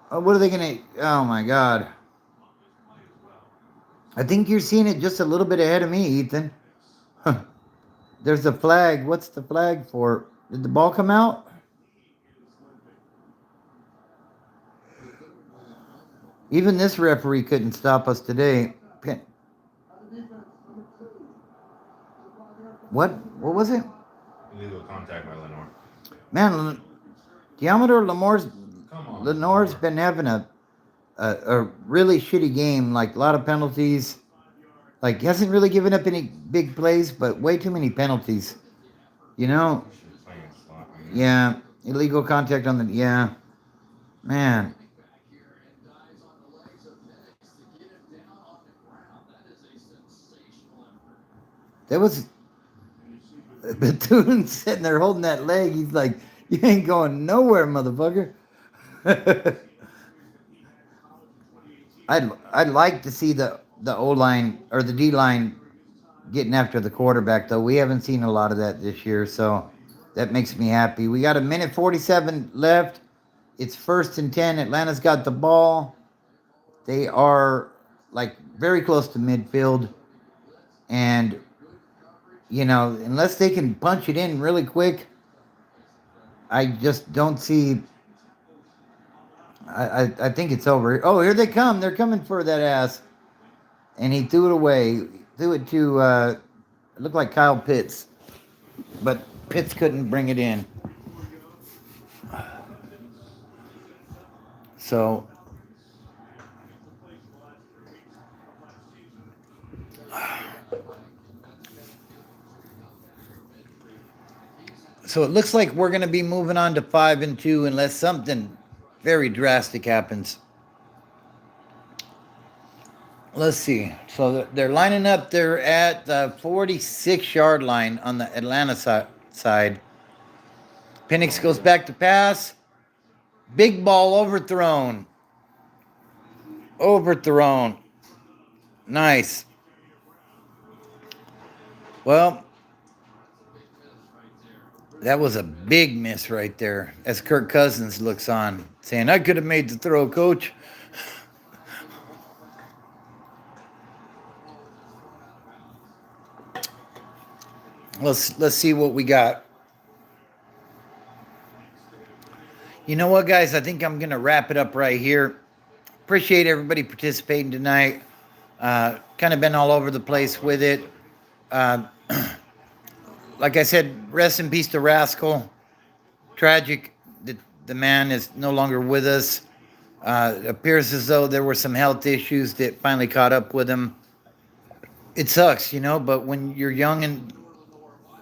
Speaker 1: What are they going to... Oh, my God. I think you're seeing it just a little bit ahead of me, Ethan. There's a flag. What's the flag for? Did the ball come out? Even this referee couldn't stop us today. What was it?
Speaker 2: Illegal contact by Lenore.
Speaker 1: Man, Diameter Lenore's been having a really shitty game. Like, a lot of penalties. Like, hasn't really given up any big plays, but way too many penalties. You know? Yeah. Illegal contact on the... Yeah. Man. That was... Bethune sitting there holding that leg. He's like, you ain't going nowhere, motherfucker. I'd like to see the the O line or the D line getting after the quarterback, though. We haven't seen a lot of that this year, so that makes me happy. We got a minute 47 left. It's 1st and 10. Atlanta's got the ball. They are like very close to midfield. And, unless they can punch it in really quick, I just don't see. I think it's over. Oh, here they come. They're coming for that ass. And he threw it away. Threw it to, it looked like Kyle Pitts. But Pitts couldn't bring it in. So it looks like we're going to be moving on to 5-2 unless something very drastic happens. Let's see. So they're lining up. They're at the 46-yard line on the Atlanta side. Penix goes back to pass. Big ball overthrown. Overthrown. Nice. Well, that was a big miss right there as Kirk Cousins looks on, saying, I could have made the throw, coach. Let's see what we got. You know what, guys? I think I'm going to wrap it up right here. Appreciate everybody participating tonight. Kind of been all over the place with it. Like I said, rest in peace to Rascal. Tragic that the man is no longer with us. It appears as though there were some health issues that finally caught up with him. It sucks, but when you're young and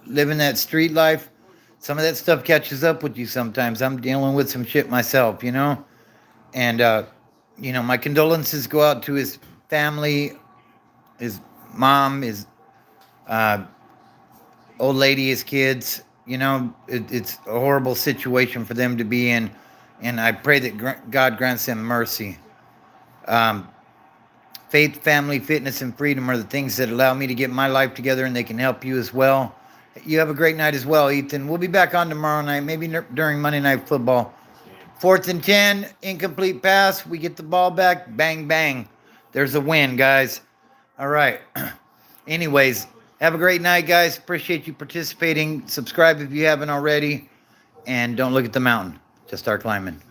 Speaker 1: living that street life, some of that stuff catches up with you sometimes. I'm dealing with some shit myself, And, my condolences go out to his family, his mom, his old lady, his kids. It's a horrible situation for them to be in. And I pray that God grants them mercy. Faith, family, fitness, and freedom are the things that allow me to get my life together, and they can help you as well. You have a great night as well, Ethan. We'll be back on tomorrow night, maybe during Monday Night Football. 4th and 10, incomplete pass. We get the ball back. Bang, bang. There's a win, guys. All right. Anyways, have a great night, guys. Appreciate you participating. Subscribe if you haven't already. And don't look at the mountain. Just start climbing.